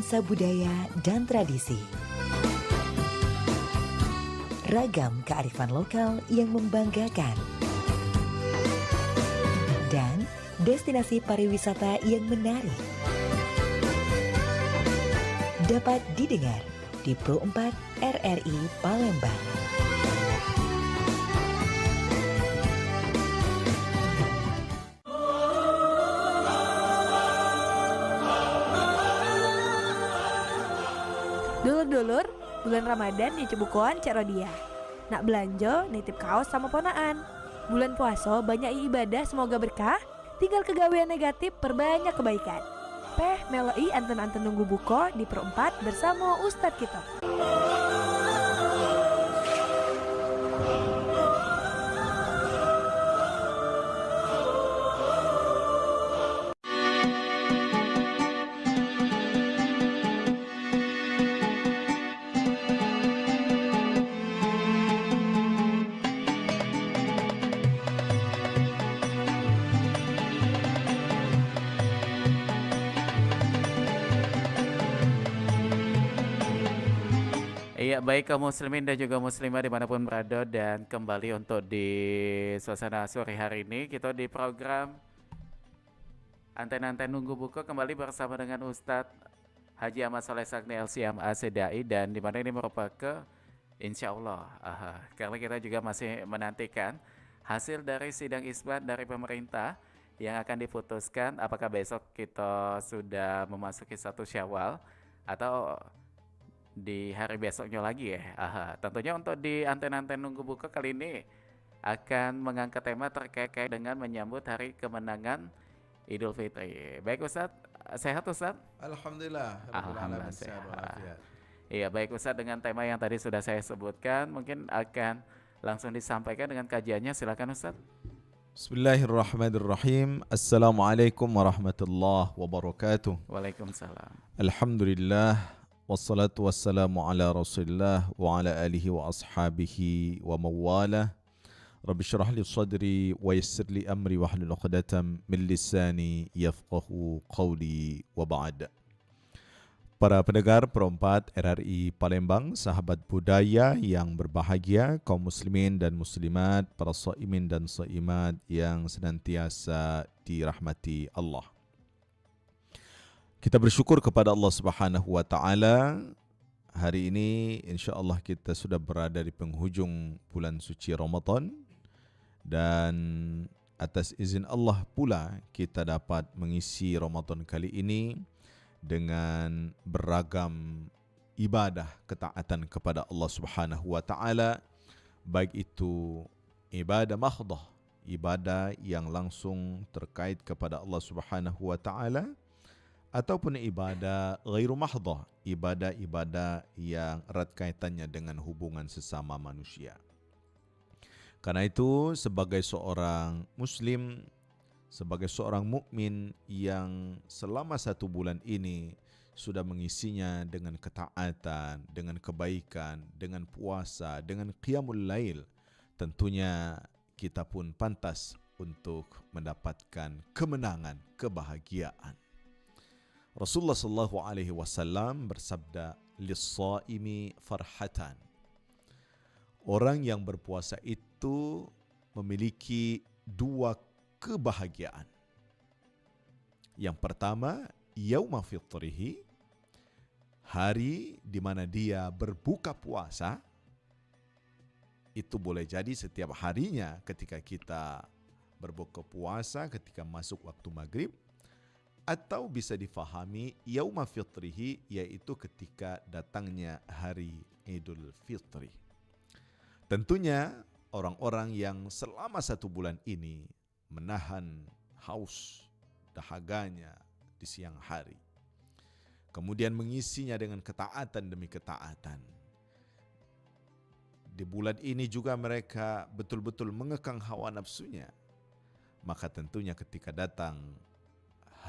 nuansa budaya dan tradisi. Ragam kearifan lokal yang membanggakan. Dan destinasi pariwisata yang menarik. Dapat didengar di Pro 4 RRI Palembang. Dulur-dulur, bulan Ramadan di Cebukuan Cak Rodia. Nak belanja, nitip kaos sama ponaan. Bulan puasa banyak ibadah semoga berkah. Tinggal kegawean negatif perbanyak kebaikan. Peh meloi anten-anten nunggu buko di Pro 4 bersama Ustadz kita. Iya, baik kaum muslimin dan juga muslimah dimanapun berada, dan kembali untuk di suasana sore hari ini kita di program Anten-Anten Nunggu Buku kembali bersama dengan Ustadz Haji Ahmad Soleh Sagni LCMA Sedai, dan dimana ini merupakan insya Allah karena kita juga masih menantikan hasil dari sidang isbat dari pemerintah yang akan diputuskan apakah besok kita sudah memasuki 1 Syawal atau di hari besoknya lagi ya. Tentunya untuk di Anten-Anten Nunggu Buka kali ini akan mengangkat tema terkait dengan menyambut hari kemenangan Idul Fitri. Baik Ustadz, sehat Ustadz? Alhamdulillah. Alhamdulillah sehat. Iya baik Ustadz, dengan tema yang tadi sudah saya sebutkan mungkin akan langsung disampaikan dengan kajiannya, silakan Ustadz. Bismillahirrahmanirrahim. Assalamualaikum warahmatullahi wabarakatuh. Waalaikumsalam. Alhamdulillah. Wassalatu wassalamu ala rasulillah wa ala alihi wa ashabihi wa mawalah. Rabbi syrah li sadri wa yassir li amri wa hlul 'uqdatam min lisani yafqahu qawli wa ba'd. Para pendengar Pro 4 RRI Palembang, sahabat budaya yang berbahagia, kaum muslimin dan muslimat, para shaimin dan shaimat yang senantiasa dirahmati Allah. Kita bersyukur kepada Allah Subhanahu wa taala. Hari ini insyaallah kita sudah berada di penghujung bulan suci Ramadan, dan atas izin Allah pula kita dapat mengisi Ramadan kali ini dengan beragam ibadah ketaatan kepada Allah Subhanahu wa taala, baik itu ibadah mahdhah, ibadah yang langsung terkait kepada Allah Subhanahu wa taala, ataupun ibadah ghairu mahdhah, ibadah-ibadah yang erat kaitannya dengan hubungan sesama manusia. Karena itu sebagai seorang muslim, sebagai seorang mukmin yang selama 1 bulan ini sudah mengisinya dengan ketaatan, dengan kebaikan, dengan puasa, dengan qiyamul lail, tentunya kita pun pantas untuk mendapatkan kemenangan, kebahagiaan. Rasulullah sallallahu alaihi wasallam bersabda, "Lis-shaimi farhatan." Orang yang berpuasa itu memiliki 2 kebahagiaan. Yang pertama, yauma fitrihi, hari di mana dia berbuka puasa. Itu boleh jadi setiap harinya ketika kita berbuka puasa ketika masuk waktu maghrib, atau bisa difahami yauma fitrihi, yaitu ketika datangnya hari Idul Fitri. Tentunya orang-orang yang selama 1 bulan ini menahan haus dahaganya di siang hari, kemudian mengisinya dengan ketaatan demi ketaatan. Di bulan ini juga mereka betul-betul mengekang hawa nafsunya. Maka tentunya ketika datang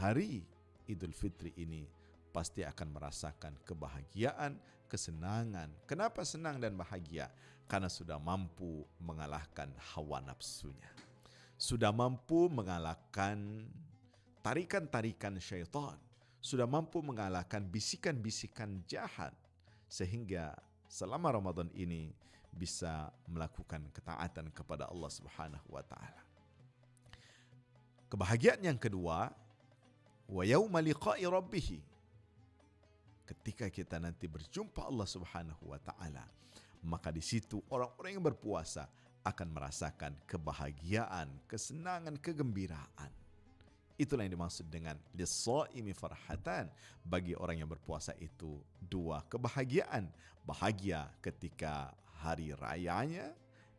hari Idul Fitri ini pasti akan merasakan kebahagiaan, kesenangan. Kenapa senang dan bahagia? Karena sudah mampu mengalahkan hawa nafsunya. Sudah mampu mengalahkan tarikan-tarikan syaitan. sudah mampu mengalahkan bisikan-bisikan jahat, sehingga selama Ramadan ini bisa melakukan ketaatan kepada Allah Subhanahu wa taala. Kebahagiaan yang kedua, wa yauma liqa'i rabbih. Ketika kita nanti berjumpa Allah Subhanahu wa taala, maka di situ orang-orang yang berpuasa akan merasakan kebahagiaan, kesenangan, kegembiraan. Itulah yang dimaksud dengan lis-shaimi farhatan. Bagi orang yang berpuasa itu dua kebahagiaan. Bahagia ketika hari rayanya,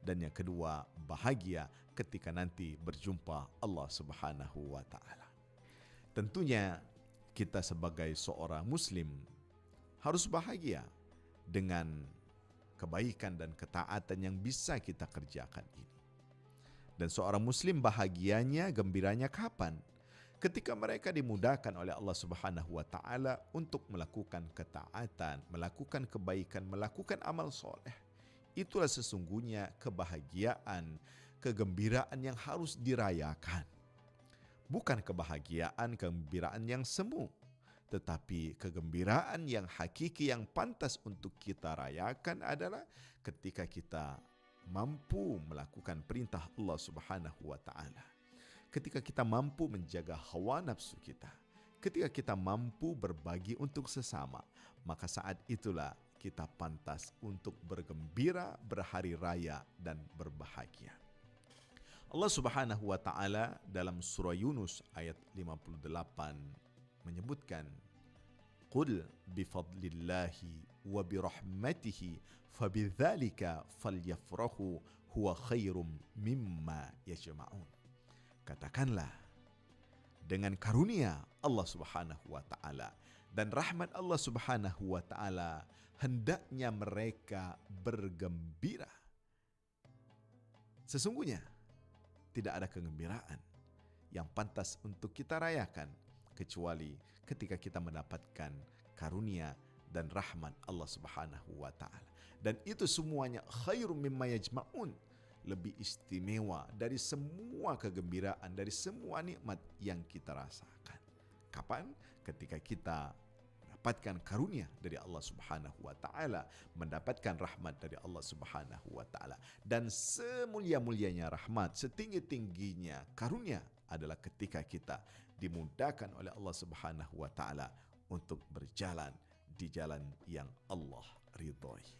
dan yang kedua bahagia ketika nanti berjumpa Allah Subhanahu wa taala. Tentunya kita sebagai seorang muslim harus bahagia dengan kebaikan dan ketaatan yang bisa kita kerjakan ini. Dan seorang muslim bahagianya, gembiranya kapan? Ketika mereka dimudahkan oleh Allah Subhanahu wa taala untuk melakukan ketaatan, melakukan kebaikan, melakukan amal soleh. Itulah sesungguhnya kebahagiaan, kegembiraan yang harus dirayakan. Bukan kebahagiaan, kegembiraan yang semu, tetapi kegembiraan yang hakiki yang pantas untuk kita rayakan adalah ketika kita mampu melakukan perintah Allah Subhanahu wa taala. Ketika kita mampu menjaga hawa nafsu kita, ketika kita mampu berbagi untuk sesama, maka saat itulah kita pantas untuk bergembira, berhari raya, dan berbahagia. Allah Subhanahu wa taala dalam surah Yunus ayat 58 menyebutkan, Qul bifadlillahi wa birahmatihi fabidzalika falyafrahu huwa khairum mimma yajma'un. Katakanlah, dengan karunia Allah Subhanahu wa taala dan rahmat Allah Subhanahu wa taala hendaknya mereka bergembira. Sesungguhnya tidak ada kegembiraan yang pantas untuk kita rayakan kecuali ketika kita mendapatkan karunia dan rahmat Allah Subhanahu wa taala. Dan itu semuanya khairum mimma yajma'un, lebih istimewa dari semua kegembiraan, dari semua nikmat yang kita rasakan. Kapan? Ketika kita mendapatkan karunia dari Allah Subhanahu wa taala, mendapatkan rahmat dari Allah Subhanahu wa taala. Dan semulia-mulianya rahmat, setinggi-tingginya karunia adalah ketika kita dimudahkan oleh Allah Subhanahu wa taala untuk berjalan di jalan yang Allah ridhoi.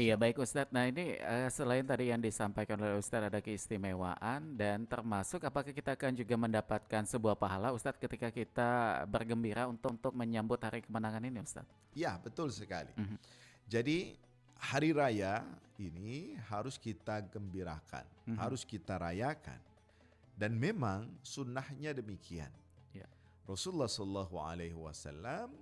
Iya baik Ustadz, nah ini selain tadi yang disampaikan oleh Ustadz ada keistimewaan dan termasuk apakah kita akan juga mendapatkan sebuah pahala Ustadz ketika kita bergembira untuk menyambut hari kemenangan ini Ustadz? Ya betul sekali. Jadi hari raya ini harus kita gembirakan, harus kita rayakan. Dan memang sunnahnya demikian. Ya. Rasulullah SAW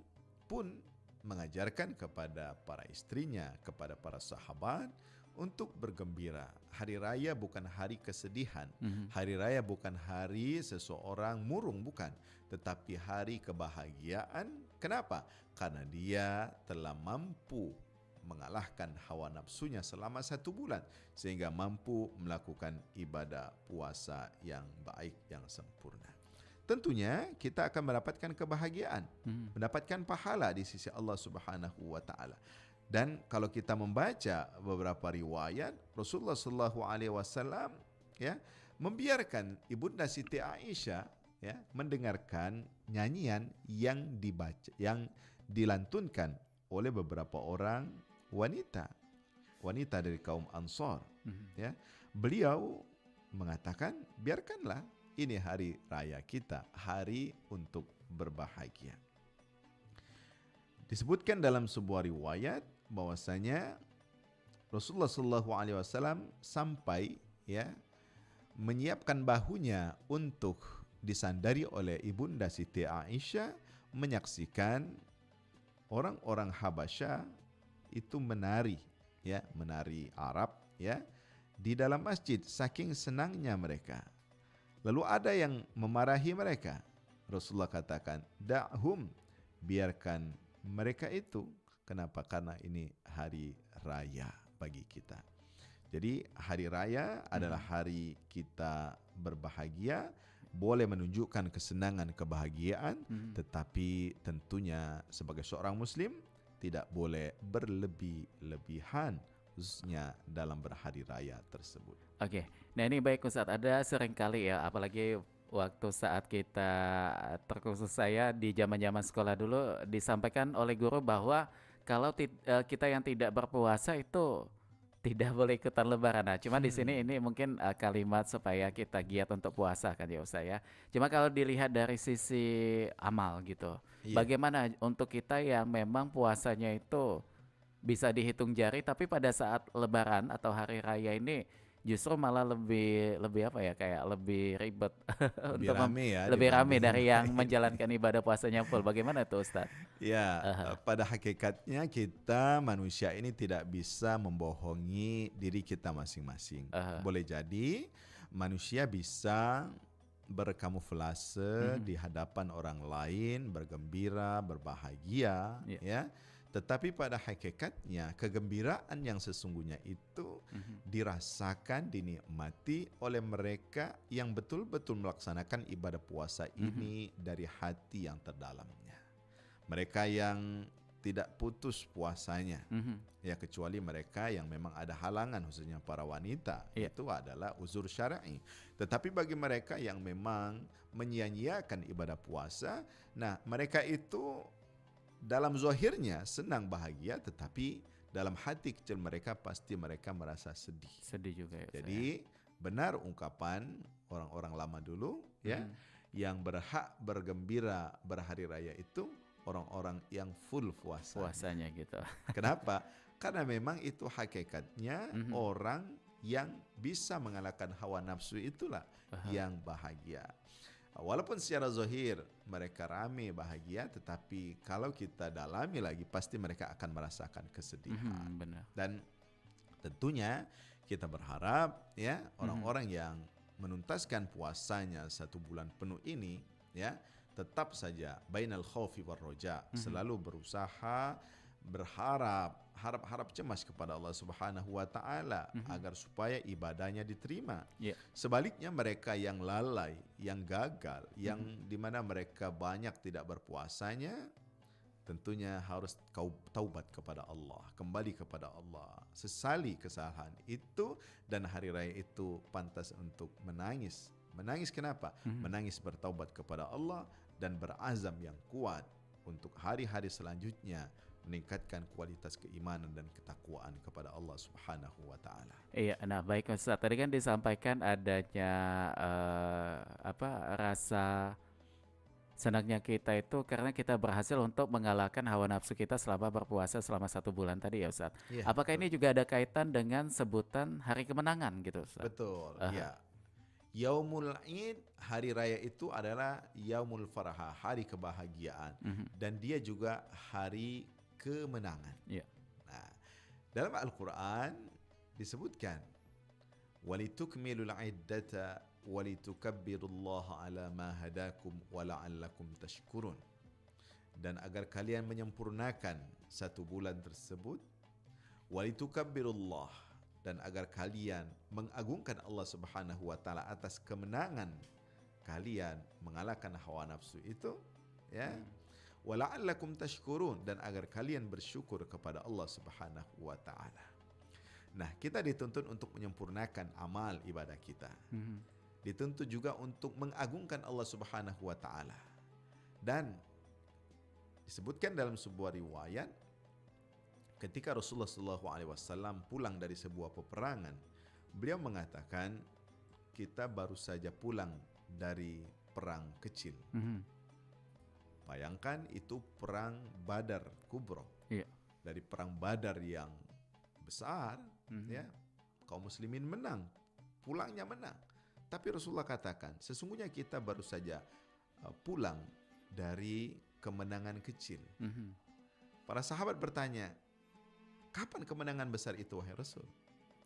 pun mengajarkan kepada para istrinya, kepada para sahabat untuk bergembira. Hari raya bukan hari kesedihan. Hari raya bukan hari seseorang murung, bukan. Tetapi hari kebahagiaan. Kenapa? Karena dia telah mampu mengalahkan hawa nafsunya selama 1 bulan. Sehingga mampu melakukan ibadah puasa yang baik, yang sempurna. Tentunya kita akan mendapatkan kebahagiaan, mendapatkan pahala di sisi Allah Subhanahu wa taala. Dan kalau kita membaca beberapa riwayat, Rasulullah sallallahu alaihi wasallam ya membiarkan Ibunda Siti Aisyah ya mendengarkan nyanyian yang dibaca, yang dilantunkan oleh beberapa orang wanita dari kaum Ansar. Ya, beliau mengatakan, biarkanlah ini hari raya kita, hari untuk berbahagia. Disebutkan dalam sebuah riwayat bahwasanya Rasulullah SAW sampai ya menyiapkan bahunya untuk disandari oleh Ibunda Siti Aisyah, menyaksikan orang-orang Habasyah itu menari Arab ya di dalam masjid, saking senangnya mereka. Lalu ada yang memarahi mereka. Rasulullah katakan, da'hum, biarkan mereka itu. Kenapa? Karena ini hari raya bagi kita. Jadi hari raya adalah hari kita berbahagia boleh menunjukkan kesenangan, kebahagiaan, tetapi tentunya sebagai seorang muslim tidak boleh berlebih-lebihan, khususnya dalam berhari raya tersebut. Oke, nah ini baik Ustadz, ada sering kali ya, apalagi waktu saat kita, terkhusus saya di zaman-zaman sekolah dulu disampaikan oleh guru bahwa kalau kita yang tidak berpuasa itu tidak boleh ikutan lebaran. Nah, cuma di sini ini mungkin kalimat supaya kita giat untuk puasa kan ya Ustaz ya. Cuma kalau dilihat dari sisi amal gitu, Iya. bagaimana untuk kita yang memang puasanya itu bisa dihitung jari, tapi pada saat lebaran atau hari raya ini justru malah lebih apa ya, kayak lebih ribet Lebih rame ya lebih rame dibanding dari yang lain. menjalankan ibadah puasanya full. Bagaimana tuh Ustaz? Ya, Aha. pada hakikatnya kita manusia ini tidak bisa membohongi diri kita masing-masing. Aha. Boleh jadi manusia bisa berkamuflase di hadapan orang lain, bergembira, berbahagia, Iya. ya. Tetapi pada hakikatnya kegembiraan yang sesungguhnya itu dirasakan, dinikmati oleh mereka yang betul-betul melaksanakan ibadah puasa ini dari hati yang terdalamnya. Mereka yang tidak putus puasanya, ya, kecuali mereka yang memang ada halangan, khususnya para wanita, Iya. itu adalah uzur syar'i. Tetapi bagi mereka yang memang menyia-nyiakan ibadah puasa, nah mereka itu dalam zahirnya senang bahagia, tetapi dalam hati kecil mereka pasti mereka merasa sedih. Sedih juga ya Ustaz ya. Jadi benar ungkapan orang-orang lama dulu, ya, yang berhak bergembira berhari raya itu orang-orang yang full Puasanya gitu. Kenapa? Karena memang itu hakikatnya orang yang bisa mengalahkan hawa nafsu itulah yang bahagia. Walaupun secara zahir mereka ramai bahagia, tetapi kalau kita dalami lagi pasti mereka akan merasakan kesedihan. Benar. Dan tentunya kita berharap ya orang-orang yang menuntaskan puasanya 1 bulan penuh ini, ya, tetap saja bainal khaufi war roja, selalu berusaha, harap cemas kepada Allah Subhanahu wa taala agar supaya ibadahnya diterima. Yeah. Sebaliknya mereka yang lalai, yang gagal, yang dimana mereka banyak tidak berpuasanya, tentunya harus taubat kepada Allah, kembali kepada Allah, sesali kesalahan itu, dan hari raya itu pantas untuk menangis. Menangis kenapa? Menangis bertaubat kepada Allah dan berazam yang kuat untuk hari-hari selanjutnya meningkatkan kualitas keimanan dan ketakwaan kepada Allah Subhanahu wa taala. Iya, nah baik Ustaz, tadi kan disampaikan adanya rasa senangnya kita itu karena kita berhasil untuk mengalahkan hawa nafsu kita selama berpuasa selama 1 bulan tadi ya Ustaz. Iya, Apakah ini juga ada kaitan dengan sebutan hari kemenangan gitu Ustaz? Betul, ya. Yaumul Id, hari raya itu adalah Yaumul Farha, hari kebahagiaan, dan dia juga hari kemenangan. Iya. Nah, dalam Al-Quran disebutkan walitukmilul iddata walitukabbirullaha ala ma hadakum wala'allakum tashkurun, dan agar kalian menyempurnakan 1 bulan tersebut, walitukabbirullah, dan agar kalian mengagungkan Allah Subhanahu wa taala atas kemenangan kalian mengalahkan hawa nafsu itu, ya. Wala'allakum tashkurun, dan agar kalian bersyukur kepada Allah Subhanahu wa taala. Nah, kita dituntut untuk menyempurnakan amal ibadah kita. Dituntut juga untuk mengagungkan Allah Subhanahu wa taala. Dan disebutkan dalam sebuah riwayat, ketika Rasulullah SAW pulang dari sebuah peperangan, beliau mengatakan, kita baru saja pulang dari perang kecil. Bayangkan itu perang Badar Kubro. Iya. Dari perang Badar yang besar, ya, kaum muslimin menang, pulangnya menang. Tapi Rasulullah katakan, sesungguhnya kita baru saja pulang dari kemenangan kecil. Para sahabat bertanya, kapan kemenangan besar itu wahai Rasul?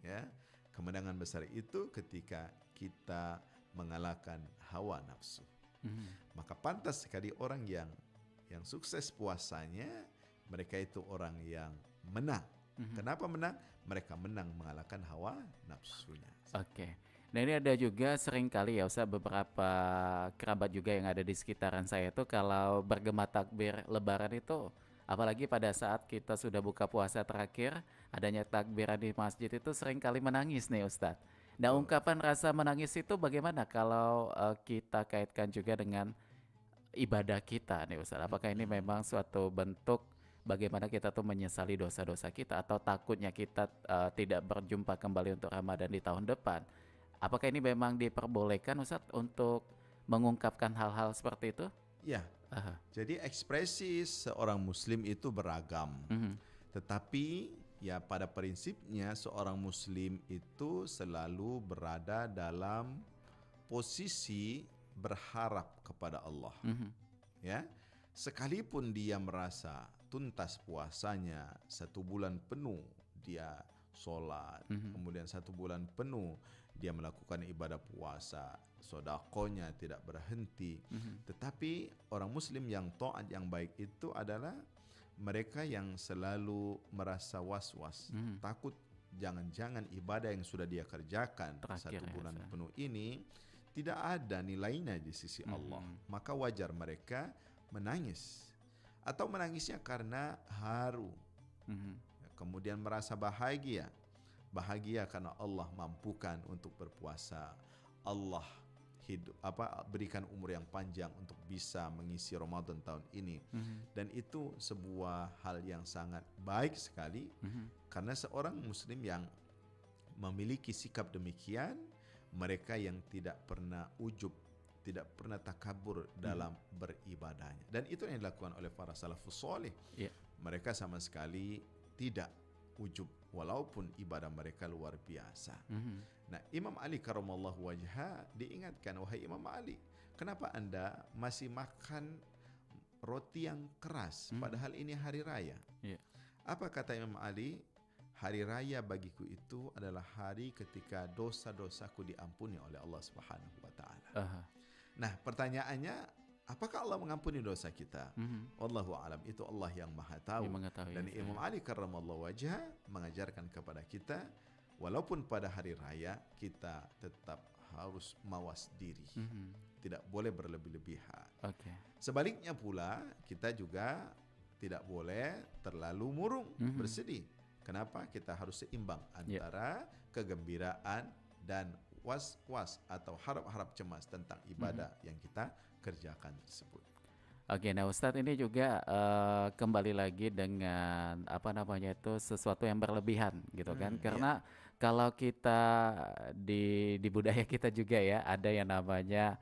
Ya, kemenangan besar itu ketika kita mengalahkan hawa nafsu. Maka pantas sekali orang yang sukses puasanya, mereka itu orang yang menang. Kenapa menang? Mereka menang mengalahkan hawa nafsunya. Oke. Nah ini ada juga sering kali ya Ustaz, beberapa kerabat juga yang ada di sekitaran saya itu kalau bergema takbir lebaran itu, apalagi pada saat kita sudah buka puasa terakhir, adanya takbiran di masjid itu sering kali menangis nih Ustaz. Nah Betul. ungkapan rasa menangis itu bagaimana kalau kita kaitkan juga dengan ibadah kita nih Ustaz? Apakah ini memang suatu bentuk bagaimana kita tuh menyesali dosa-dosa kita atau takutnya kita tidak berjumpa kembali untuk Ramadan di tahun depan? Apakah ini memang diperbolehkan Ustadz untuk mengungkapkan hal-hal seperti itu? Ya, Aha. jadi ekspresi seorang muslim itu beragam. Mhm. Tetapi ya pada prinsipnya seorang muslim itu selalu berada dalam posisi berharap kepada Allah. Mhm. Ya, sekalipun dia merasa tuntas puasanya 1 bulan penuh dia sholat, kemudian 1 bulan penuh dia melakukan ibadah puasa, sodakonya tidak berhenti. Tetapi orang muslim yang taat yang baik itu adalah mereka yang selalu merasa was-was, takut jangan-jangan ibadah yang sudah dia kerjakan Terakhir 1 bulan Ustaz. penuh ini tidak ada nilainya di sisi Allah. Maka wajar mereka menangis. Atau menangisnya karena haru. Kemudian merasa bahagia. Bahagia karena Allah mampukan untuk berpuasa. Allah berikan umur yang panjang untuk bisa mengisi Ramadan tahun ini. Dan itu sebuah hal yang sangat baik sekali. Karena seorang muslim yang memiliki sikap demikian, mereka yang tidak pernah ujub, tidak pernah takabur dalam beribadahnya. Dan itu yang dilakukan oleh para salafus soleh. Yeah. Mereka sama sekali tidak ujub walaupun ibadah mereka luar biasa. Nah, Imam Ali karamallahu wajha diingatkan, wahai Imam Ali, kenapa Anda masih makan roti yang keras padahal ini hari raya? Yeah. Apa kata Imam Ali? Hari raya bagiku itu adalah hari ketika dosa-dosaku diampuni oleh Allah Subhanahu wa taala. Aha. Nah, pertanyaannya, apakah Allah mengampuni dosa kita? Wallahu alam, itu Allah yang Maha tahu. Yang mengetahui, Dan ya. Imam Ali karramallahu wajhah mengajarkan kepada kita, walaupun pada hari raya kita tetap harus mawas diri. Tidak boleh berlebih-lebihan. Oke. Sebaliknya pula, kita juga tidak boleh terlalu murung, bersedih. Kenapa? Kita harus seimbang antara kegembiraan dan was-was atau harap-harap cemas tentang ibadah yang kita kerjakan tersebut. Oke, nah Ustadz ini juga kembali lagi dengan apa namanya itu sesuatu yang berlebihan gitu kan? Karena kalau kita di budaya kita juga ya ada yang namanya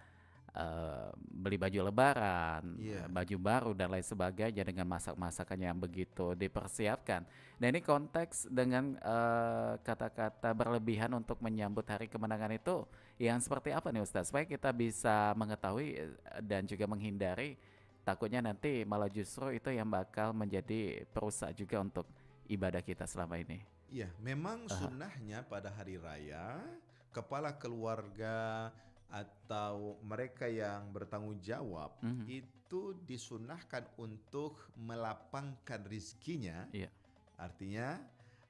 beli baju lebaran, baju baru dan lain sebagainya dengan masak-masakan yang begitu dipersiapkan. Nah ini konteks dengan kata-kata berlebihan untuk menyambut hari kemenangan itu yang seperti apa nih Ustaz? Supaya kita bisa mengetahui dan juga menghindari takutnya nanti malah justru itu yang bakal menjadi perusak juga untuk ibadah kita selama ini. Iya, memang sunnahnya pada hari raya kepala keluarga atau mereka yang bertanggung jawab itu disunahkan untuk melapangkan rizkinya. Artinya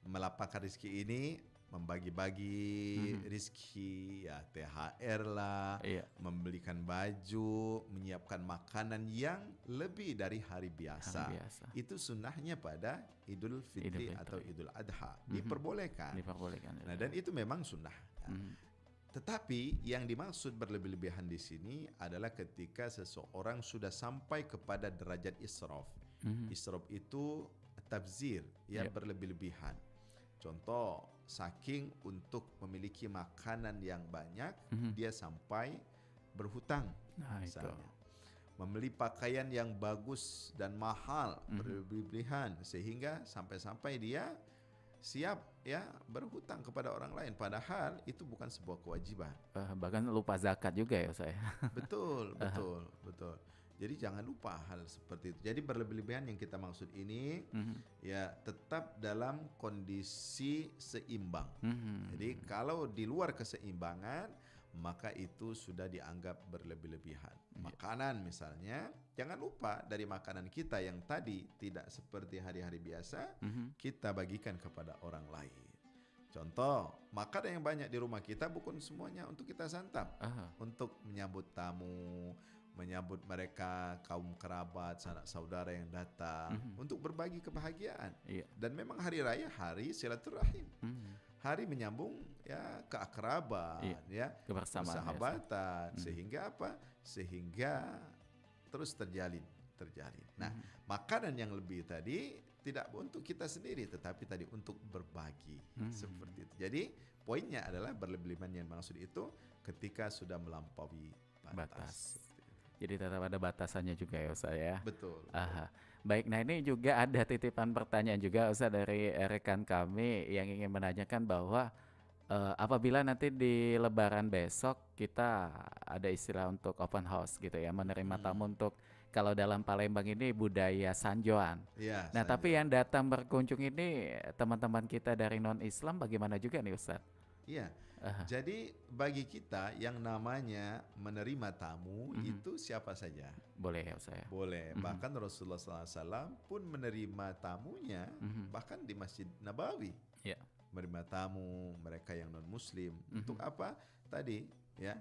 melapangkan rizki ini membagi-bagi rizki, ya THR lah, membelikan baju, menyiapkan makanan yang lebih dari hari biasa. Itu sunnahnya pada Idul Fitri atau Idul Adha. Diperbolehkan. Nah, dan itu memang sunnah. Tetapi yang dimaksud berlebih-lebihan di sini adalah ketika seseorang sudah sampai kepada derajat israf. Israf itu tabzir, ya berlebih-lebihan. Contoh, saking untuk memiliki makanan yang banyak, dia sampai berhutang, misalnya. Membeli pakaian yang bagus dan mahal, berlebih-lebihan, sehingga sampai-sampai dia siap ya berhutang kepada orang lain, padahal itu bukan sebuah kewajiban. Bahkan lupa zakat juga ya saya. Betul. Jadi jangan lupa hal seperti itu. Jadi berlebih-lebihan yang kita maksud ini ya tetap dalam kondisi seimbang. Jadi kalau di luar keseimbangan maka itu sudah dianggap berlebih-lebihan. Makanan misalnya, jangan lupa dari makanan kita yang tadi tidak seperti hari-hari biasa, kita bagikan kepada orang lain. Contoh, makanan yang banyak di rumah kita bukan semuanya untuk kita santap. Aha. Untuk menyambut tamu, menyambut mereka, kaum kerabat, sanak saudara yang datang, untuk berbagi kebahagiaan. Iya. Dan memang hari raya hari silaturahim. Mhm. Hari menyambung ya keakraban, ya, Kebersamaan ya, Ustaz. persahabatan, sehingga apa? Sehingga terus terjalin. Nah, makanan yang lebih tadi tidak untuk kita sendiri, tetapi tadi untuk berbagi, seperti itu. Jadi poinnya adalah berlebihan yang maksud itu ketika sudah melampaui batas. Jadi tetap ada batasannya juga ya Ustaz ya. Betul. Aha. Baik, nah ini juga ada titipan pertanyaan juga Ustaz dari rekan kami yang ingin menanyakan bahwa apabila nanti di Lebaran besok kita ada istilah untuk open house gitu ya, menerima tamu untuk, kalau dalam Palembang ini budaya sanjoan. Iya. Nah, tapi yang datang berkunjung ini teman-teman kita dari non-Islam bagaimana juga nih Ustaz? Iya. Aha. Jadi bagi kita yang namanya menerima tamu itu siapa saja Boleh ya Ustaz ya? boleh. Bahkan Rasulullah SAW pun menerima tamunya bahkan di Masjid Nabawi. Iya. Menerima tamu mereka yang non Muslim untuk apa? Tadi ya,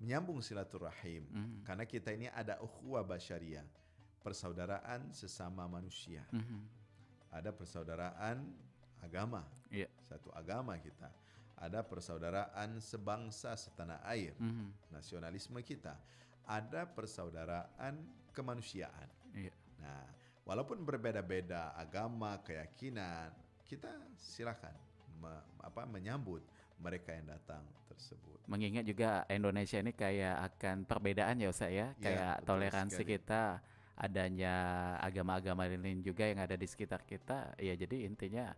menyambung silaturahim. Karena kita ini ada ukhuwah basyariah, persaudaraan sesama manusia. Ada persaudaraan agama, Iya. satu agama kita. Ada persaudaraan sebangsa setanah air, nasionalisme kita. Ada persaudaraan kemanusiaan. Iya. Nah, walaupun berbeda-beda agama, keyakinan, kita silakan menyambut mereka yang datang tersebut. Mengingat juga Indonesia ini kayak akan perbedaan ya Ustaz ya, kayak betul toleransi sekali. kita, adanya agama-agama lain juga yang ada di sekitar kita. Ya jadi intinya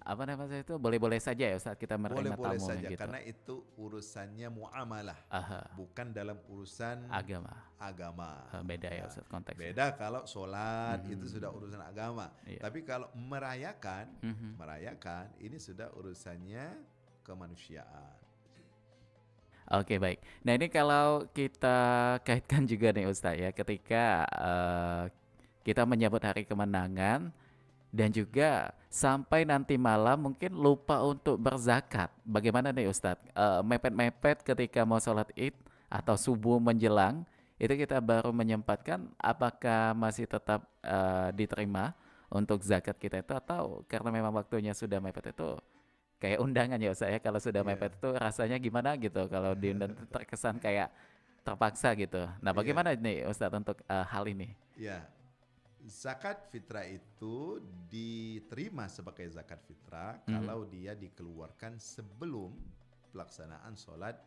apa namanya itu boleh-boleh saja ya Ustaz kita menerima Boleh-boleh tamu saja gitu. karena itu urusannya muamalah, Aha. bukan dalam urusan agama. Beda ya Nah, Ustaz konteksnya. beda kalau sholat itu sudah urusan agama. Iya. Tapi kalau merayakan ini sudah urusannya kemanusiaan. Oke baik. Nah ini kalau kita kaitkan juga nih Ustaz ya, ketika kita menyambut hari kemenangan dan juga sampai nanti malam mungkin lupa untuk berzakat. Bagaimana nih Ustadz? Mepet-mepet ketika mau sholat id atau subuh menjelang, itu kita baru menyempatkan, apakah masih tetap diterima untuk zakat kita itu, atau karena memang waktunya sudah mepet itu kayak undangan ya Ustadz ya, kalau sudah mepet itu rasanya gimana gitu, kalau diundang itu terkesan kayak terpaksa gitu. Nah bagaimana nih Ustadz untuk hal ini? Ya, zakat fitrah itu diterima sebagai zakat fitrah kalau dia dikeluarkan sebelum pelaksanaan sholat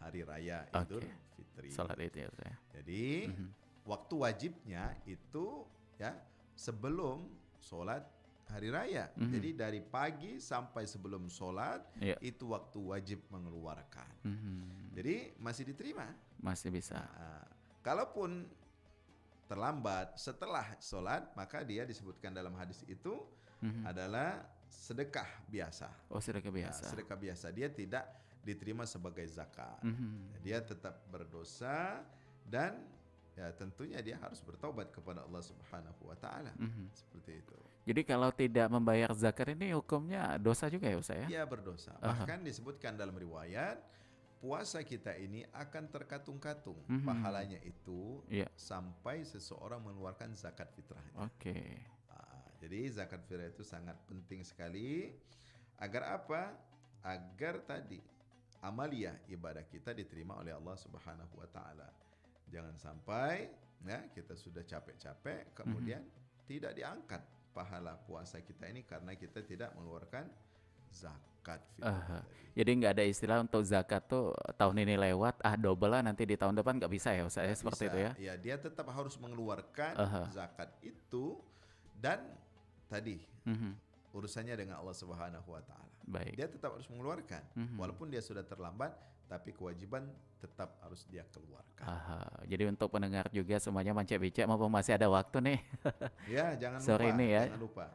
hari raya Idul Fitri. Sholat id ya Ustadz ya. Jadi waktu wajibnya itu ya sebelum sholat hari raya. Jadi dari pagi sampai sebelum sholat itu waktu wajib mengeluarkan. Jadi masih diterima. Masih bisa. Nah, kalaupun terlambat setelah sholat, maka dia disebutkan dalam hadis itu adalah sedekah biasa. Oh sedekah Nah, biasa. sedekah biasa, dia tidak diterima sebagai zakat. Dia tetap berdosa dan ya tentunya dia harus bertaubat kepada Allah Subhanahu wa taala. Seperti itu. Jadi kalau tidak membayar zakat ini hukumnya dosa juga ya Ustaz ya? Dia berdosa. Bahkan disebutkan dalam riwayat puasa kita ini akan terkatung-katung pahalanya itu sampai seseorang mengeluarkan zakat fitrahnya. Jadi zakat fitrah itu sangat penting sekali agar apa? Agar tadi amalia ibadah kita diterima oleh Allah Subhanahu wa taala. Jangan sampai ya kita sudah capek-capek kemudian tidak diangkat pahala puasa kita ini karena kita tidak mengeluarkan zakat fitrah. Jadi nggak ada istilah untuk zakat tuh tahun ini lewat double lah nanti di tahun depan, nggak bisa ya Ustaz ya, seperti itu ya? Ya dia tetap harus mengeluarkan zakat itu dan tadi urusannya dengan Allah Subhanahu wa taala. Baik. Dia tetap harus mengeluarkan walaupun dia sudah terlambat, tapi kewajiban tetap harus dia keluarkan. Jadi untuk pendengar juga semuanya mancek-bicek mumpung masih ada waktu nih. Ya, jangan sore lupa, ini ya. jangan lupa.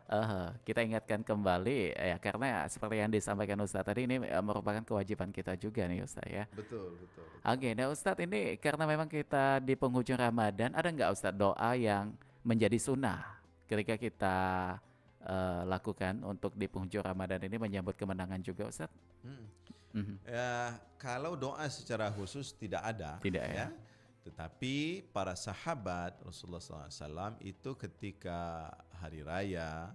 Kita ingatkan kembali ya, karena seperti yang disampaikan Ustadz tadi, ini merupakan kewajiban kita juga nih Ustadz ya. Betul, betul. Oke, nah Ustadz ini karena memang kita di penghujung Ramadan, ada nggak Ustadz doa yang menjadi sunnah ketika kita lakukan untuk di penghujung Ramadan ini menyambut kemenangan juga Ustaz? Ya, kalau doa secara khusus tidak ada, Tidak ya? Tetapi para sahabat Rasulullah SAW itu ketika hari raya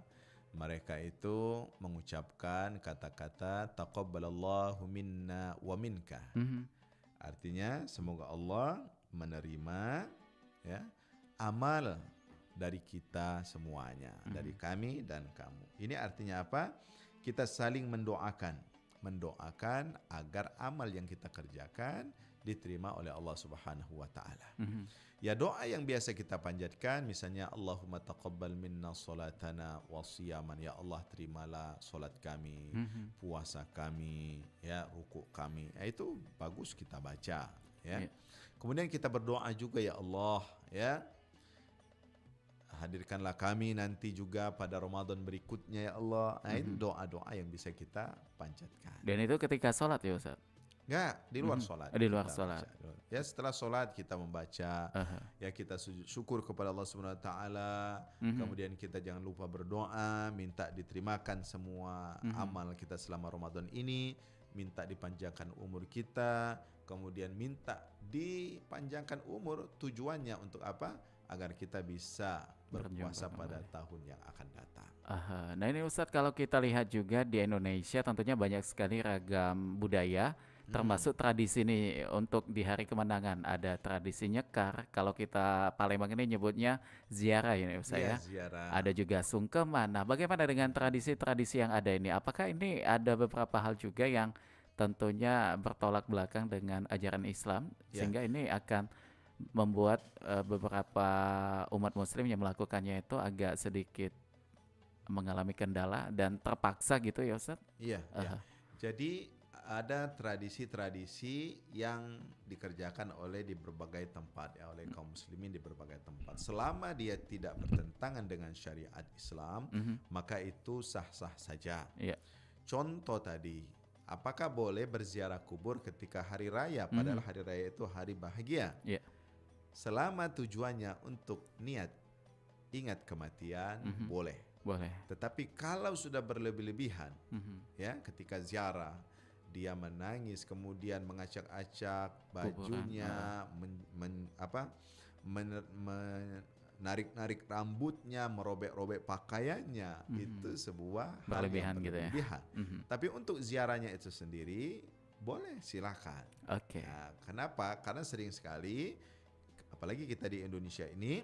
mereka itu mengucapkan kata-kata taqabbalallahu minna wa minka. Artinya semoga Allah menerima ya amal dari kita semuanya, dari kami dan kamu. Ini artinya apa? Kita saling mendoakan agar amal yang kita kerjakan diterima oleh Allah Subhanahu wa taala. Ya, doa yang biasa kita panjatkan misalnya Allahumma taqabbal minna salatana wa siyaman, ya Allah terimalah salat kami, puasa kami, ya rukuk kami. Ya, itu bagus kita baca ya. Kemudian kita berdoa juga ya Allah ya, hadirkanlah kami nanti juga pada Ramadan berikutnya ya Allah. Nah, itu doa-doa yang bisa kita panjatkan. Dan itu ketika sholat ya Ustaz? Enggak, di luar sholat. Di luar sholat. Ya, setelah sholat kita membaca, ya kita syukur kepada Allah Subhanahu Wa Taala. Kemudian kita jangan lupa berdoa, minta diterimakan semua amal kita selama Ramadan ini, minta dipanjangkan umur kita, kemudian minta dipanjangkan umur. Tujuannya untuk apa? Agar kita bisa berpuasa pada tahun yang akan datang. Nah ini Ustadz, kalau kita lihat juga di Indonesia tentunya banyak sekali ragam budaya, termasuk tradisi nih untuk di hari kemenangan. Ada tradisi nyekar, kalau kita Palembang ini nyebutnya ziarah ya Ustadz ya. Ziarah. Ada juga sungkeman. Nah bagaimana dengan tradisi-tradisi yang ada ini? Apakah ini ada beberapa hal juga yang tentunya bertolak belakang dengan ajaran Islam, sehingga ini akan membuat beberapa umat muslim yang melakukannya itu agak sedikit mengalami kendala dan terpaksa gitu ya Ustaz? Iya. Jadi ada tradisi-tradisi yang dikerjakan oleh di berbagai tempat ya, oleh kaum muslimin di berbagai tempat. Selama dia tidak bertentangan dengan syariat Islam, maka itu sah-sah saja. Contoh tadi, apakah boleh berziarah kubur ketika hari raya, padahal hari raya itu hari bahagia? Selama tujuannya untuk niat ingat kematian, boleh. Tetapi kalau sudah berlebih-lebihan, ya ketika ziarah dia menangis, kemudian mengacak-acak bajunya, menarik-narik rambutnya, merobek-robek pakaiannya, itu sebuah hal yang berlebihan. Tapi untuk ziarahnya itu sendiri boleh, silakan. Nah, kenapa? Karena sering sekali, apalagi kita di Indonesia ini,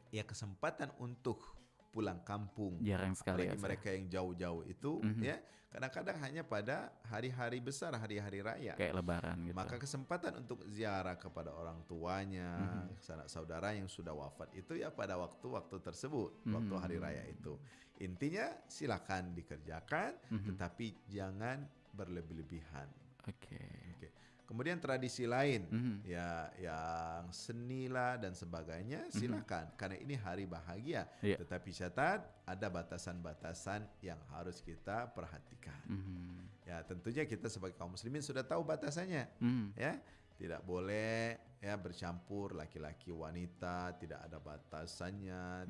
ya kesempatan untuk pulang kampung, jarang sekali apalagi mereka yang jauh-jauh itu, ya kadang-kadang hanya pada hari-hari besar, hari-hari raya, kayak lebaran gitu. Maka kesempatan untuk ziarah kepada orang tuanya, sanak saudara yang sudah wafat itu ya pada waktu-waktu tersebut, waktu hari raya itu. Intinya silakan dikerjakan, tetapi jangan berlebih-lebihan. Kemudian tradisi lain, ya yang seni lah dan sebagainya, silakan, karena ini hari bahagia. Tetapi catat, ada batasan-batasan yang harus kita perhatikan. Ya tentunya kita sebagai kaum muslimin sudah tahu batasannya, ya tidak boleh ya bercampur laki-laki wanita, tidak ada batasannya,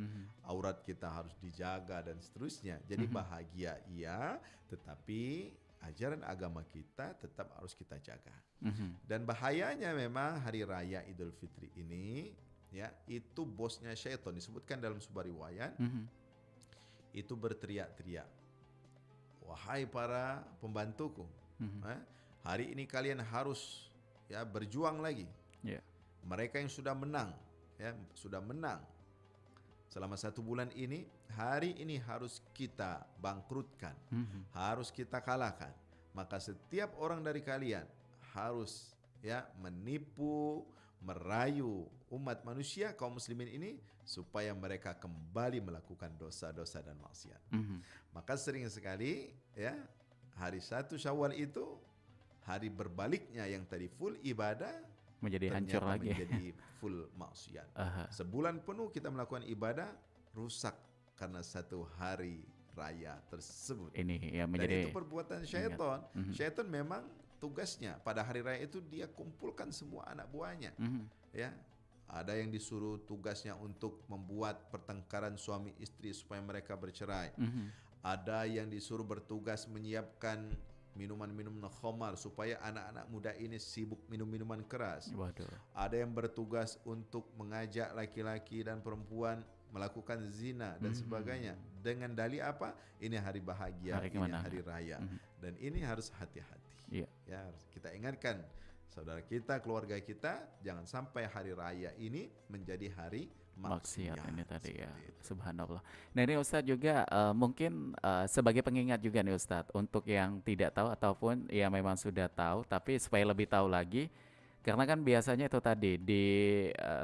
aurat kita harus dijaga dan seterusnya. Jadi bahagia iya, tetapi ajaran agama kita tetap harus kita jaga. Dan bahayanya memang hari raya Idul Fitri ini, ya itu bosnya syaitan, disebutkan dalam sebuah riwayat, itu berteriak-teriak, wahai para pembantuku, hari ini kalian harus ya berjuang lagi. Mereka yang sudah menang, ya sudah menang selama 1 bulan ini, hari ini harus kita bangkrutkan, harus kita kalahkan. Maka setiap orang dari kalian harus ya menipu, merayu umat manusia kaum muslimin ini supaya mereka kembali melakukan dosa-dosa dan maksiat. Maka sering sekali ya hari 1 Syawal itu hari berbaliknya, yang tadi full ibadah menjadi hancur lagi, menjadi full maksiat. Sebulan penuh kita melakukan ibadah rusak karena 1 hari raya tersebut. Ini ya menjadi, dan itu perbuatan syaitan. Syaitan memang tugasnya pada hari raya itu dia kumpulkan semua anak buahnya, ya Ada yang disuruh tugasnya untuk membuat pertengkaran suami istri supaya mereka bercerai. Ada yang disuruh bertugas menyiapkan minuman-minuman khamar supaya anak-anak muda ini sibuk minum minuman keras. Waduh. Ada yang bertugas untuk mengajak laki-laki dan perempuan melakukan zina dan sebagainya. Dengan dalih apa? Ini hari bahagia, Hari ini kemenangan. hari raya. Dan ini harus hati-hati. Iya. Ya, harus kita ingatkan saudara kita, keluarga kita, jangan sampai hari raya ini menjadi hari Maksiat ini tadi ya, Seperti itu. subhanallah. Nah ini Ustadz juga mungkin sebagai pengingat juga nih Ustadz, untuk yang tidak tahu ataupun yang memang sudah tahu tapi supaya lebih tahu lagi, karena kan biasanya itu tadi di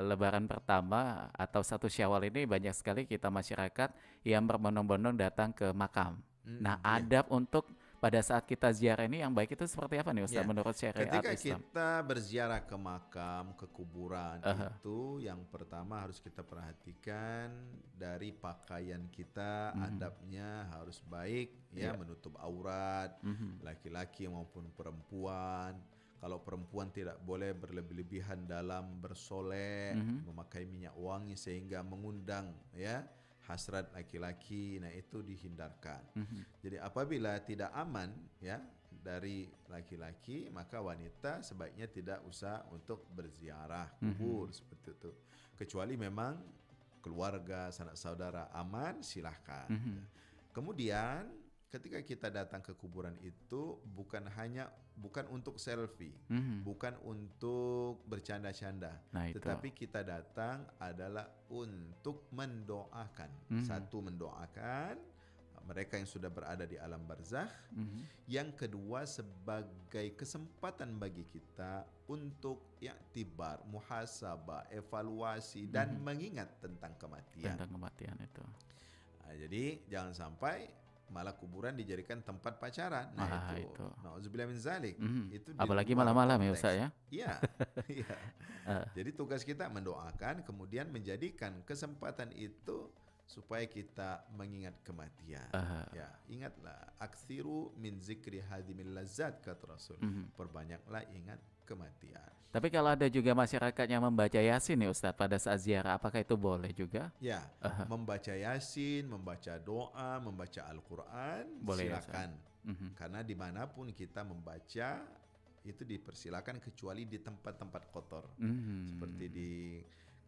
Lebaran pertama atau 1 Syawal ini banyak sekali kita masyarakat yang berbondong-bondong datang ke makam. Nah iya. adab untuk pada saat kita ziarah ini yang baik itu seperti apa nih Ustadz Ya, menurut syariat ketika Islam? kita berziarah ke makam, ke kuburan, itu yang pertama harus kita perhatikan dari pakaian kita, adabnya harus baik, ya, menutup aurat, laki-laki maupun perempuan. Kalau perempuan tidak boleh berlebih-lebihan dalam bersolek, memakai minyak wangi sehingga mengundang, ya, hasrat laki-laki. Nah itu dihindarkan. Jadi apabila tidak aman, ya, dari laki-laki, maka wanita sebaiknya tidak usah untuk berziarah kubur seperti itu. Kecuali memang keluarga, sanak saudara aman, silahkan. Kemudian ketika kita datang ke kuburan itu bukan untuk selfie, bukan untuk bercanda-canda, Nah, itu. tetapi kita datang adalah untuk mendoakan. Satu, mendoakan mereka yang sudah berada di alam barzakh. Yang kedua, sebagai kesempatan bagi kita untuk i'tibar, muhasabah, evaluasi dan mengingat tentang kematian. Tentang kematian itu. Nah, jadi jangan sampai malah kuburan dijadikan tempat pacaran. Nah, itu. Nauzubillah min zalik. Itu di Apalagi luar malam-malam ya konteks. Ustaz ya. Iya. Iya. Jadi tugas kita mendoakan, kemudian menjadikan kesempatan itu supaya kita mengingat kematian. Ya, ingatlah, aksiru min zikri hadimil lazat, kata Rasul. Perbanyaklah ingat kematian. Tapi kalau ada juga masyarakat yang membaca Yasin nih Ustadz pada saat ziarah, apakah itu boleh juga? Ya, membaca Yasin, membaca doa, membaca Al-Quran, Boleh ya, silakan. Karena dimanapun kita membaca itu dipersilakan kecuali di tempat-tempat kotor, seperti di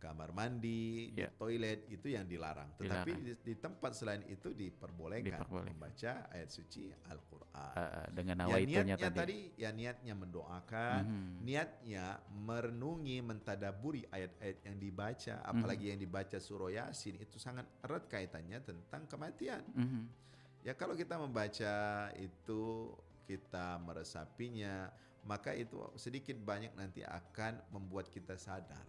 kamar mandi, di toilet, itu yang dilarang. Tetapi di tempat selain itu diperbolehkan membaca ayat suci Al-Quran. Dengan niatnya nawaitunya tadi, ya niatnya mendoakan, niatnya merenungi, mentadaburi ayat-ayat yang dibaca, apalagi yang dibaca surah Yasin, itu sangat erat kaitannya tentang kematian. Ya, kalau kita membaca itu, kita meresapinya, maka itu sedikit banyak nanti akan membuat kita sadar,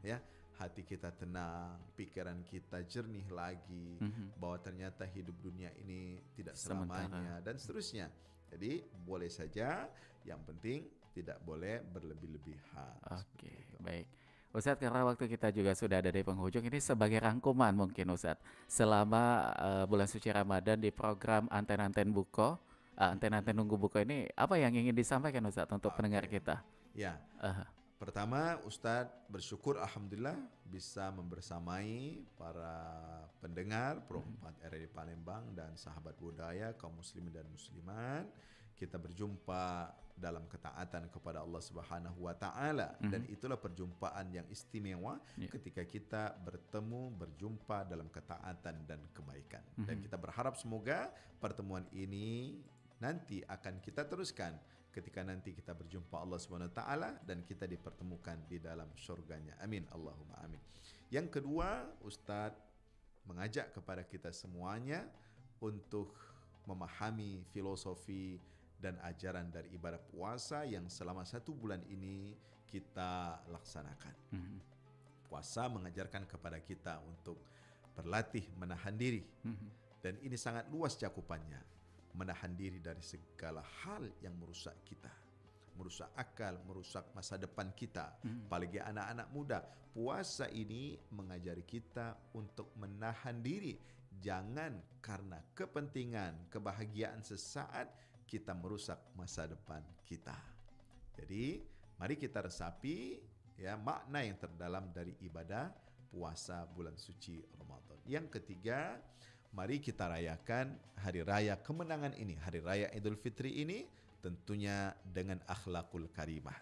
ya, hati kita tenang, pikiran kita jernih lagi, bahwa ternyata hidup dunia ini tidak selamanya dan seterusnya. Jadi boleh saja, yang penting tidak boleh berlebih-lebihan. Oke, baik. Ustadz, karena waktu kita juga sudah ada di penghujung, ini sebagai rangkuman mungkin Ustadz, selama bulan suci Ramadan di program Anten-Anten Buko, Anten-Anten Nunggu Buko ini, apa yang ingin disampaikan Ustadz untuk pendengar kita? Ya, pertama Ustadz bersyukur alhamdulillah bisa membersamai para pendengar Pro 4 RRI Palembang dan sahabat budaya kaum muslimin dan muslimat. Kita berjumpa dalam ketaatan kepada Allah Subhanahu wa taala, dan itulah perjumpaan yang istimewa ketika kita berjumpa dalam ketaatan dan kebaikan. Dan kita berharap semoga pertemuan ini nanti akan kita teruskan ketika nanti kita berjumpa Allah Subhanahu wa taala dan kita dipertemukan di dalam surganya. Amin, Allahumma amin. Yang kedua, Ustadz mengajak kepada kita semuanya untuk memahami filosofi dan ajaran dari ibadah puasa yang selama 1 bulan ini kita laksanakan. Puasa mengajarkan kepada kita untuk berlatih menahan diri, dan ini sangat luas cakupannya. Menahan diri dari segala hal yang merusak kita, merusak akal, merusak masa depan kita, apalagi anak-anak muda. Puasa ini mengajari kita untuk menahan diri. Jangan karena kepentingan, kebahagiaan sesaat kita merusak masa depan kita. Jadi mari kita resapi ya makna yang terdalam dari ibadah puasa bulan suci Ramadan. Yang ketiga, mari kita rayakan hari raya kemenangan ini, hari raya Idul Fitri ini tentunya dengan akhlakul karimah.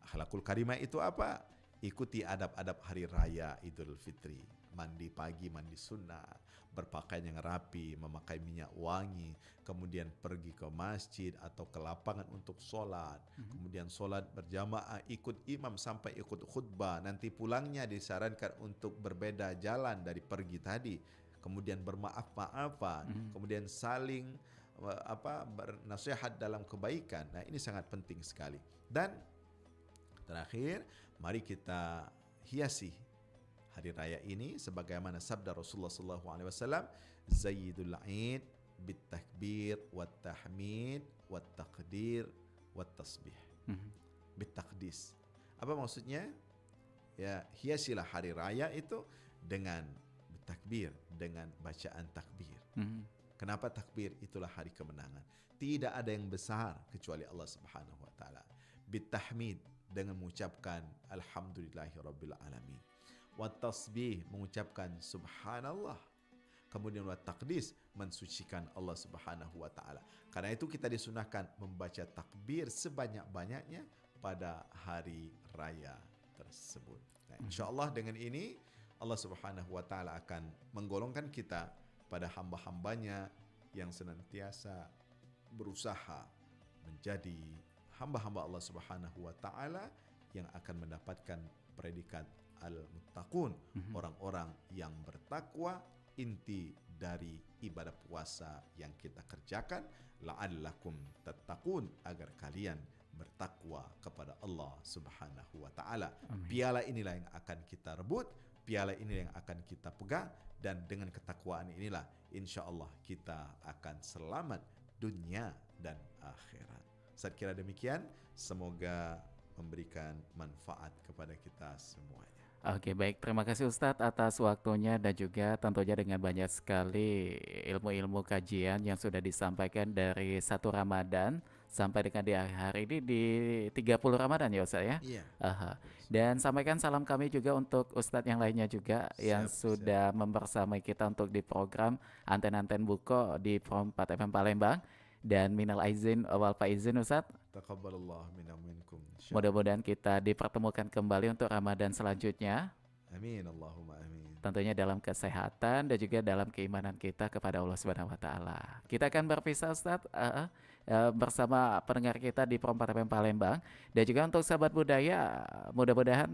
Akhlakul karimah itu apa? Ikuti adab-adab hari raya Idul Fitri. Mandi pagi, mandi sunnah, berpakaian yang rapi, memakai minyak wangi, kemudian pergi ke masjid atau ke lapangan untuk sholat, kemudian sholat berjamaah, ikut imam sampai ikut khutbah, nanti pulangnya disarankan untuk berbeda jalan dari pergi tadi, kemudian bermaaf-maafan, kemudian saling bernasihat dalam kebaikan. Nah, ini sangat penting sekali. Dan terakhir, mari kita hiasi hari raya ini sebagaimana sabda Rasulullah SAW, Zayyidul Aid bit takbir wat tahmid wat taqdir wat tasbih. Bit taqdis. Apa maksudnya? Ya, hiasilah hari raya itu dengan takbir, dengan bacaan takbir. Kenapa takbir? Itulah hari kemenangan. Tidak ada yang besar kecuali Allah Subhanahu wa taala. Bit tahmid, dengan mengucapkan alhamdulillahirabbil alamin. Wa tasbih, mengucapkan subhanallah. Kemudian wa taqdis, mensucikan Allah Subhanahu wa taala. Karena itu kita disunahkan membaca takbir sebanyak-banyaknya pada hari raya tersebut. Nah, insyaallah dengan ini Allah Subhanahu wa taala akan menggolongkan kita pada hamba-hambanya yang senantiasa berusaha menjadi hamba-hamba Allah Subhanahu wa taala yang akan mendapatkan predikat al-muttaqun, orang-orang yang bertakwa. Inti dari ibadah puasa yang kita kerjakan, la'allakum tattaqun, agar kalian bertakwa kepada Allah Subhanahu wa taala. Piala inilah yang akan kita rebut, piala inilah yang akan kita pegang, dan dengan ketakwaan inilah insyaallah kita akan selamat dunia dan akhirat. Saya kira demikian, semoga memberikan manfaat kepada kita semuanya. Oke, baik. Terima kasih Ustadz atas waktunya dan juga tentunya dengan banyak sekali ilmu-ilmu kajian yang sudah disampaikan dari 1 Ramadan sampai dengan di hari ini di 30 Ramadan ya Ustadz ya? Iya. Aha. Dan sampaikan salam kami juga untuk Ustadz yang lainnya juga yang sudah membersamai kita untuk di program Anten-Anten Buko di Pro 4 FM Palembang. Dan minal aizin wal faizin Ustadz. Taqabbalallah minna minkum. Mudah-mudahan kita dipertemukan kembali untuk Ramadan selanjutnya. Amin, Allahumma amin. Tentunya dalam kesehatan dan juga dalam keimanan kita kepada Allah Subhanahu wa taala. Kita akan berpisah Ustadz bersama pendengar kita di Pro 4 FM Palembang, dan juga untuk sahabat budaya, mudah-mudahan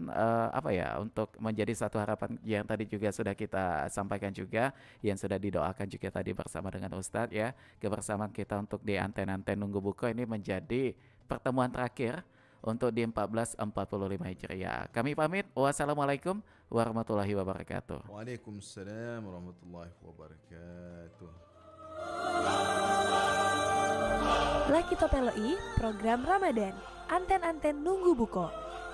untuk menjadi satu harapan yang tadi juga sudah kita sampaikan juga, yang sudah didoakan juga tadi bersama dengan Ustadz ya, kebersamaan kita untuk di Anten-Anten Nunggu Buko ini menjadi pertemuan terakhir untuk di 1445 Hijriah. Kami pamit. Wassalamualaikum warahmatullahi wabarakatuh. Waalaikumsalam warahmatullahi wabarakatuh. Laki Topeloi, program Ramadan, Anten-Anten Nunggu Buko.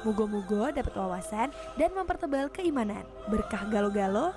Mugo-mugo dapat wawasan dan mempertebal keimanan. Berkah galo-galo